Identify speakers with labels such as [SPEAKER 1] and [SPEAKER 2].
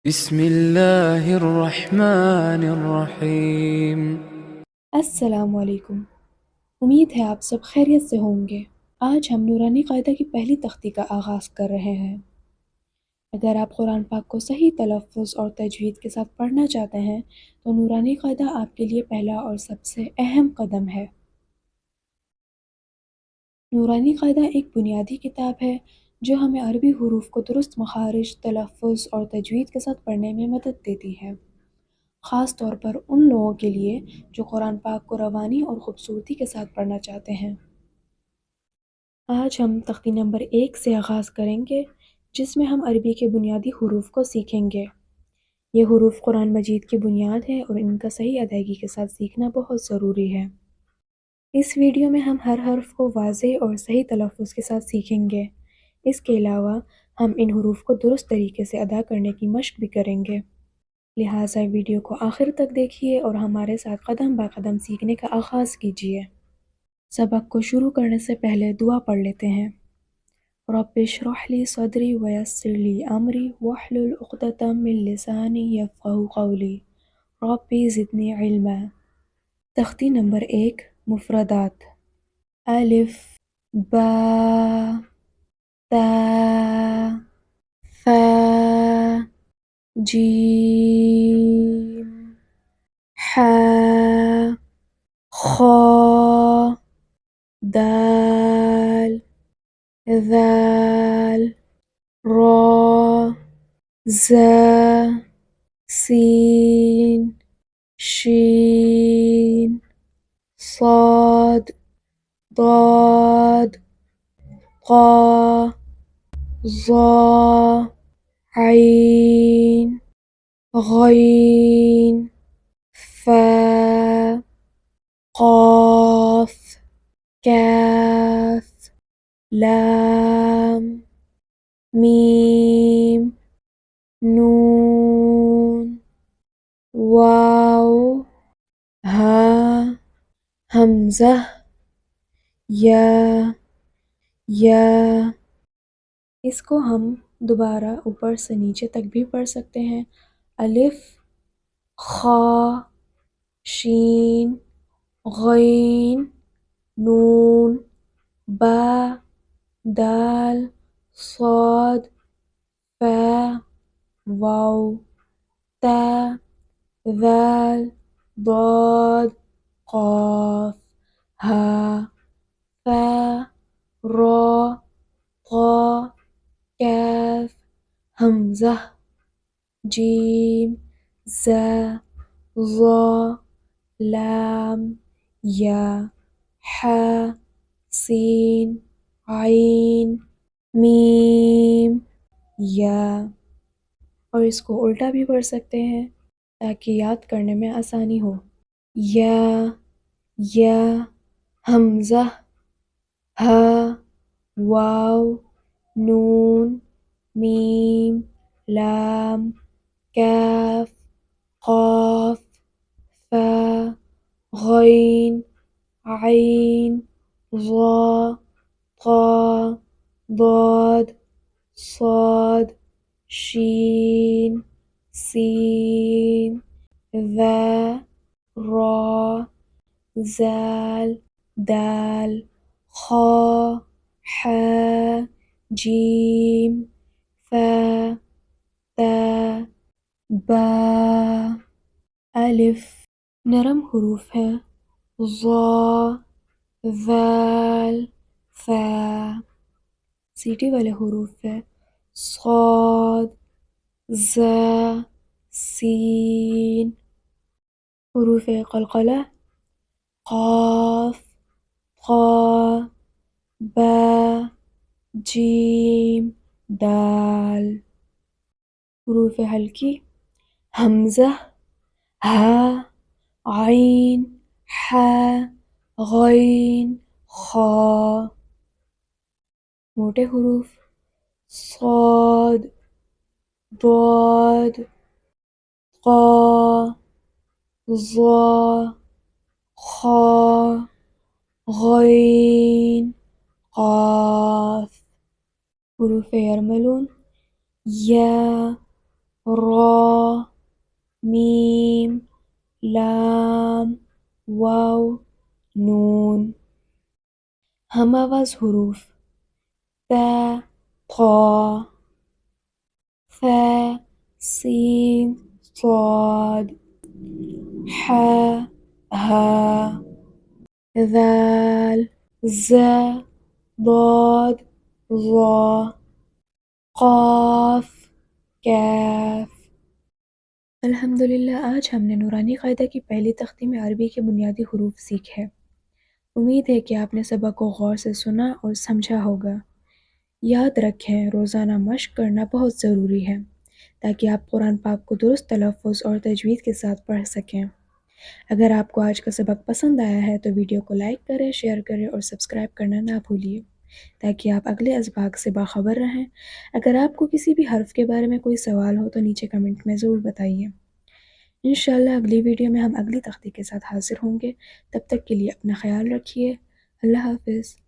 [SPEAKER 1] بسم اللہ الرحمن الرحیم۔
[SPEAKER 2] السلام علیکم۔ امید ہے آپ سب خیریت سے ہوں گے۔ آج ہم نورانی قاعدہ کی پہلی تختی کا آغاز کر رہے ہیں۔ اگر آپ قرآن پاک کو صحیح تلفظ اور تجوید کے ساتھ پڑھنا چاہتے ہیں تو نورانی قاعدہ آپ کے لیے پہلا اور سب سے اہم قدم ہے۔ نورانی قاعدہ ایک بنیادی کتاب ہے جو ہمیں عربی حروف کو درست مخارج، تلفظ اور تجوید کے ساتھ پڑھنے میں مدد دیتی ہے، خاص طور پر ان لوگوں کے لیے جو قرآن پاک کو روانی اور خوبصورتی کے ساتھ پڑھنا چاہتے ہیں۔ آج ہم تختی نمبر 1 سے آغاز کریں گے، جس میں ہم عربی کے بنیادی حروف کو سیکھیں گے۔ یہ حروف قرآن مجید کی بنیاد ہے اور ان کا صحیح ادائیگی کے ساتھ سیکھنا بہت ضروری ہے۔ اس ویڈیو میں ہم ہر حرف کو واضح اور صحیح تلفظ کے ساتھ سیکھیں گے۔ اس کے علاوہ ہم ان حروف کو درست طریقے سے ادا کرنے کی مشق بھی کریں گے۔ لہٰذا ویڈیو کو آخر تک دیکھیے اور ہمارے ساتھ قدم با قدم سیکھنے کا آغاز کیجیے۔ سبق کو شروع کرنے سے پہلے دعا پڑھ لیتے ہیں۔ رب اشرح لی صدری ویسر لی امری واحلل عقدۃ من لسانی یفقہوا قولی ربی زدنی علما۔ تختی نمبر 1، مفردات: الف، با، تا، ثا، جیم، حا، خا، دال، ذال، را، زا، سین، شین، صاد، ضاد، قا، ظا، عین، غین، فا، قاف، کاف، لام، میم، نون، واو، ہا، حمزہ، یا۔ اس کو ہم دوبارہ اوپر سے نیچے تک بھی پڑھ سکتے ہیں: الف، خا، شین، غین، نون، با، دال، صاد، فا، واو، تا، ذال، ضاد، قاف، ہا، ثا، را، قا، کاف، حمزہ، جیم، زا، ظا، لام، یا، حا، سین، عین، میم، یا۔ اور اس کو الٹا بھی پڑھ سکتے ہیں تاکہ یاد کرنے میں آسانی ہو: یا، حمزہ، ہا، واو، نون، میم، لام، کاف، قاف، فا، غین، عین، ظا، قا، ضاد، صاد، شین، سین، ذا، را، زال، دال، خا، حا، جیم، فا، تا، با۔ الف نرم حروف ہیں: ظا، ذال، ثا۔ سیٹی والے حروف ہیں: صاد، زا، سین۔ حروف قلقلہ: قاف، قا، با، جیم، دال۔ حروف ہلکی: حمزہ، ہا، عین، حا، غین، خا۔ موٹے حروف: صاد، ضاد، قا، ظا، خا، غین، قاف۔ حروف یرملون: یا، را، میم لام واو نون. ہم آواز حروف ت قا ث سین صاد ح ہ ذال ز ضاد ظا قاف کاف. الحمدللہ آج ہم نے نورانی قاعدہ کی پہلی تختی میں عربی کے بنیادی حروف سیکھے. امید ہے کہ آپ نے سبق کو غور سے سنا اور سمجھا ہوگا. یاد رکھیں روزانہ مشق کرنا بہت ضروری ہے تاکہ آپ قرآن پاک کو درست تلفظ اور تجوید کے ساتھ پڑھ سکیں. اگر آپ کو آج کا سبق پسند آیا ہے تو ویڈیو کو لائک کریں، شیئر کریں اور سبسکرائب کرنا نہ بھولیے تاکہ آپ اگلے اسباق سے باخبر رہیں. اگر آپ کو کسی بھی حرف کے بارے میں کوئی سوال ہو تو نیچے کمنٹ میں ضرور بتائیے. انشاءاللہ اگلی ویڈیو میں ہم اگلی تختی کے ساتھ حاضر ہوں گے. تب تک کے لیے اپنا خیال رکھیے. اللہ حافظ.